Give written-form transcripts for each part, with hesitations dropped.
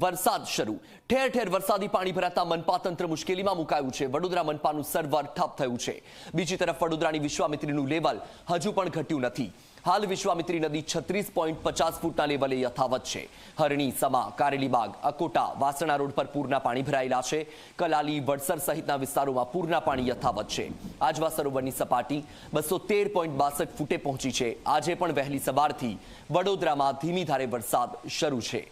વરસાદ શરૂ. ઠેર ઠેર વરસાદી પાણી ભરાતા મનપા તંત્ર મુશ્કેલીમાં મુકાયું છે. વડોદરા મનપાનું સર્વર ઠપ થયું છે. બીજી તરફ વડોદરાની વિશ્વામિત્રીનું લેવલ હજુ પણ ઘટ્યું નથી. હાલ વિશ્વામિત્રી નદી 36.50 ફૂટના લેવલે યથાવત છે. હરણી, સમા, કારેલીબાગ, અકોટા, વાસણા રોડ પર પૂરના પાણી ભરાયેલા છે. કલાલી, વડસર સહિતના વિસ્તારોમાં પૂરના પાણી યથાવત છે. આજવા સરોવરની સપાટી 213.62 ફૂટે પહોંચી છે. આજે પણ વહેલી સવારથી વડોદરામાં ધીમી ધારે વરસાદ શરૂ છે.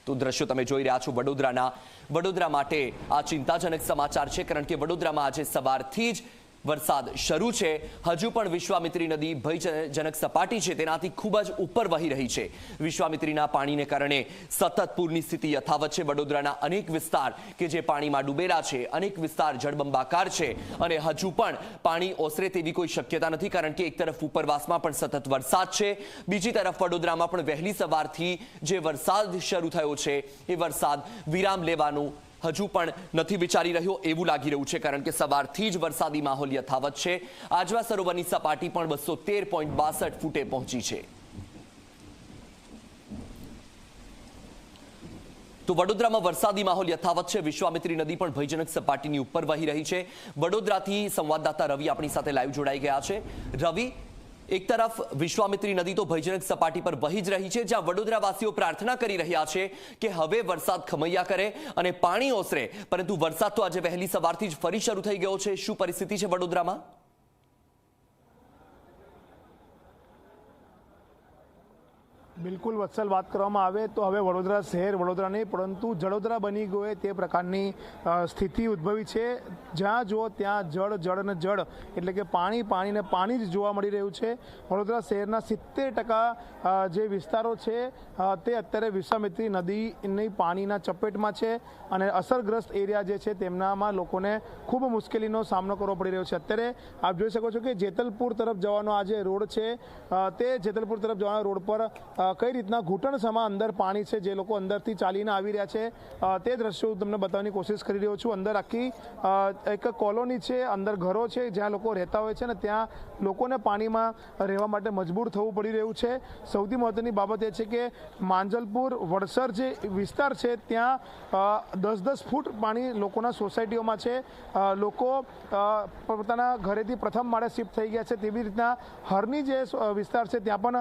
તો દ્રશ્યો તમે જોઈ રહ્યા છો વડોદરા માટે આ ચિંતાજનક સમાચાર છે, કારણ કે વડોદરામાં આજે સવારથી જ વરસાદ શરૂ છે. હજુ પણ વિશ્વામિત્રી નદી ભયજનક સપાટી છે તેનાથી ખૂબ જ ઉપર વહી રહી છે. વિશ્વામિત્રીના પાણીને કારણે સતત પૂરની સ્થિતિ યથાવત છે. વડોદરાના અનેક વિસ્તાર કે જે પાણીમાં ડૂબેલા છે, અનેક વિસ્તાર જળબંબાકાર છે અને હજુ પણ પાણી ઓસરે તેવી કોઈ શક્યતા નથી, કારણ કે એક તરફ ઉપરવાસમાં પણ સતત વરસાદ છે, બીજી તરફ વડોદરામાં પણ વહેલી સવારથી જે વરસાદ શરૂ થયો છે એ વરસાદ વિરામ લેવાનું હજુ પણ નથી વિચારી રહ્યો એવું લાગી રહ્યું છે, કારણ કે સવારથી જ વરસાદી માહોલ યથાવત છે. આજવા સરોવરની સપાટી પણ 213.62 ફૂટે પહોંચી છે. તો વડોદરામાં વરસાદી માહોલ યથાવત છે. વિશ્વામિત્રી નદી પણ ભયજનક સપાટીની ઉપર વહી રહી છે. વડોદરાથી સંવાદદાતા રવિ આપણી સાથે લાઈવ જોડાઈ ગયા છે. રવિ, એક તરફ વિશ્વામિત્રી નદી તો ભયજનક સપાટી પર વહી જ રહી છે, જ્યાં વડોદરાવાસીઓ પ્રાર્થના કરી રહ્યા છે કે હવે વરસાદ ખમૈયા કરે અને પાણી ઓસરે, પરંતુ વરસાદ તો આજે વહેલી સવારથી જ ફરી શરૂ થઈ ગયો છે. શું પરિસ્થિતિ છે વડોદરામાં? બિલકુલ વત્સલ, વાત કરવામાં આવે તો હવે વડોદરા શહેર વડોદરા નહીં પરંતુ જડોદરા બની ગયો તે પ્રકારની સ્થિતિ ઉદ્ભવી છે. જ્યાં જુઓ ત્યાં જળ અને જળ, એટલે કે પાણી ને પાણી જ જોવા મળી રહ્યું છે. વડોદરા શહેરના 70% જે વિસ્તારો છે તે અત્યારે વિશ્વામિત્રી નદીની પાણીના ચપેટમાં છે અને અસરગ્રસ્ત એરિયા જે છે તેમનામાં લોકોને ખૂબ મુશ્કેલીનો સામનો કરવો પડી રહ્યો છે. અત્યારે આપ જોઈ શકો છો કે જેતલપુર તરફ જવાનો આ જે રોડ છે તે જેતલપુર તરફ જવાના રોડ પર કઈ રીતના ઘૂંટણસમા અંદર પાણી છે, જે લોકો અંદરથી ચાલીને આવી રહ્યા છે તે દ્રશ્યો હું તમને બતાવવાની કોશિશ કરી રહ્યો છું. અંદર આખી એક કોલોની છે, અંદર ઘરો છે જ્યાં લોકો રહેતા હોય છે ને ત્યાં લોકોને પાણીમાં રહેવા માટે મજબૂર થવું પડી રહ્યું છે. સૌથી મહત્વની બાબત એ છે કે માંજલપુર વડસર જે વિસ્તાર છે ત્યાં 10-10 ફૂટ પાણી લોકોના સોસાયટીઓમાં છે. લોકો પોતાના ઘરેથી પ્રથમ માળે શિફ્ટ થઈ ગયા છે. તેવી રીતના હરની જે વિસ્તાર છે ત્યાં પણ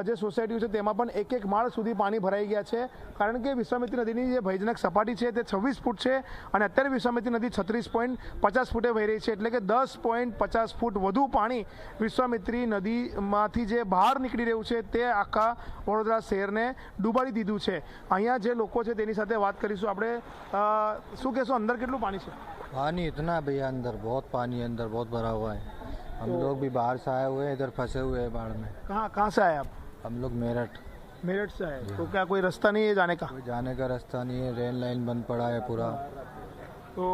જે સોસાયટીઓ છે તેમાં પણ એક માળ સુધી પાણી ભરાઈ ગયા છે, કારણ કે વિશ્વામિત્રી નદીની જે ભયજનક સપાટી છે તે 26 ફૂટ છે અને અત્યારે વિશ્વામિત્રી નદી 36.50 ફૂટે વહી રહી છે, એટલે કે 10.50 ફૂટ વધુ પાણી વિશ્વામિત્રી નદીમાંથી જે બહાર નીકળી રહ્યું છે તે આખા વડોદરા શહેરને ડૂબાડી દીધું છે. અહીંયા જે લોકો છે તેની સાથે વાત કરીશું આપણે. શું કહેશો, અંદર કેટલું पानी છે? पानी इतना भैया, अंदर बहुत पानी, अंदर बहुत भरा हुआ है. हम लोग भी बाहर से आए हुए हैं, इधर फंसे हुए हैं बाढ़ में. कहाँ से आए आप? हम लोग मेरठ से आए. तो क्या कोई रास्ता नहीं है जाने का? कोई जाने का रास्ता नहीं है, रेल लाइन बंद पड़ा है पूरा. तो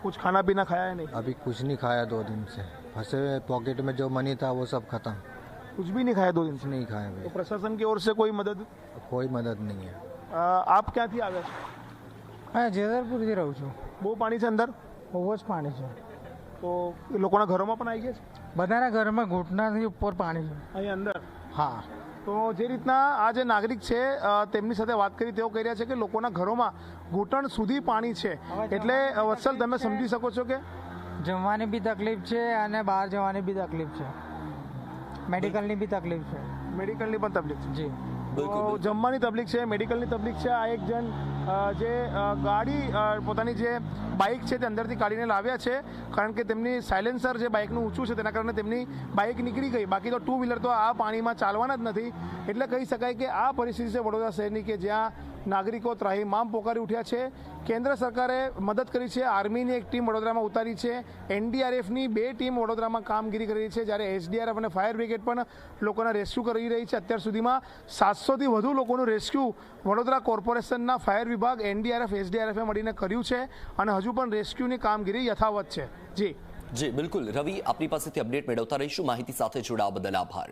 कुछ खाना पीना खाया है नहीं? अभी कुछ नहीं खाया 2 दिन से. फंसे हुए, पॉकेट में जो मनी था वो सब खत्म. कुछ भी नहीं खाया 2 दिन से? नहीं खाया भैया. तो प्रशासन की ओर से कोई मदद? कोई मदद नहीं है. આપ ક્યાંથી આવ્યા છો? હા, જેતલપુરથી રહું છું. બહુ પાણી છે અંદર? બહુ જ પાણી છે. તો લોકોના ઘરોમાં પણ આવી ગયા છે? બધાના ઘરમાં ઘૂંટણાથી ઉપર પાણી છે અહીં અંદર. હા. તો જે રીતના આ જે નાગરિક છે તેમની સાથે વાત કરી, તેઓ કહી રહ્યા છે કે લોકોના ઘરોમાં ઘૂંટણ સુધી પાણી છે. એટલે વત્સલ, તમે સમજી શકો છો કે જમવાની બી તકલીફ છે અને બહાર જવાની બી તકલીફ છે, મેડિકલની બી તકલીફ છે. મેડિકલની પણ તકલીફ છે? જી, જમવાની તકલીફ છે, મેડિકલની તકલીફ છે. આ એક જણ જે ગાડી પોતાની જે બાઇક છે તે અંદરથી કાઢીને લાવ્યા છે, કારણ કે તેમની સાયલેન્સર જે બાઇકનું ઊંચું છે તેના કારણે તેમની બાઇક નીકળી ગઈ. બાકી તો 2 વ્હીલર તો આ પાણીમાં ચાલવાના જ નથી. એટલે કહી શકાય કે આ પરિસ્થિતિ છે વડોદરા શહેરની, કે જ્યાં નાગરિકો ત્રાહિમામ પોકારી ઉઠ્યા છે. કેન્દ્ર સરકારે મદદ કરી છે. આર્મીની એક ટીમ વડોદરામાં ઉતારી છે. NDRFની 2 ટીમ વડોદરામાં કામગીરી કરી રહી છે, જ્યારે SDRF અને ફાયર બ્રિગેડ પણ લોકોના રેસ્ક્યુ કરી રહી છે. અત્યાર સુધીમાં 700થી વધુ લોકોનું રેસ્ક્યુ વડોદરા કોર્પોરેશનના ફાયર વિભાગ, NDRF, SDRFે મળીને કર્યું છે અને હજુ પણ રેસ્ક્યુની કામગીરી યથાવત છે. જી બિલકુલ રવિ, આપની પાસેથી અપડેટ મેળવતા રહીશું. માહિતી સાથે જોડાવા બદલ આભાર.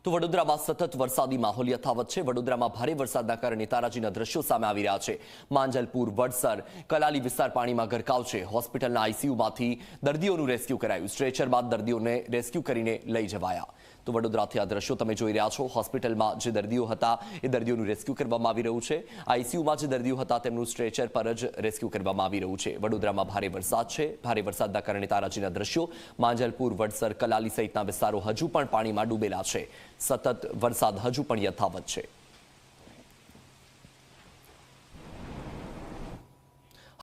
તો વડોદરામાં સતત વરસાદી માહોલ યથાવત છે. વડોદરામાં ભારે વરસાદના કારણે તારાજીના દ્રશ્યો સામે આવી રહ્યા છે. માંજલપુર, વડસર, કલાલી વિસ્તાર પાણીમાં ગરકાવ છે. હોસ્પિટલના ICUમાંથી દર્દીઓનું રેસ્ક્યુ કરાયું. સ્ટ્રેચર બાદ દર્દીઓને રેસ્ક્યુ કરીને લઈ જવાયા. તો વડોદરાથી આ દ્રશ્યો તમે જોઈ રહ્યા છો. હોસ્પિટલમાં જે દર્દીઓ હતા એ દર્દીઓનું રેસ્ક્યુ કરવામાં આવી રહ્યું છે. આઈસીયુમાં જે દર્દીઓ હતા તેમનું સ્ટ્રેચર પર જ રેસ્ક્યુ કરવામાં આવી રહ્યું છે. વડોદરામાં ભારે વરસાદ છે. ભારે વરસાદના કારણે તારાજીના દ્રશ્યો, માંજલપુર, વડસર, કલાલી સહિતના વિસ્તારો હજુ પણ પાણીમાં ડૂબેલા છે. સતત વરસાદ હજુ પણ યથાવત છે.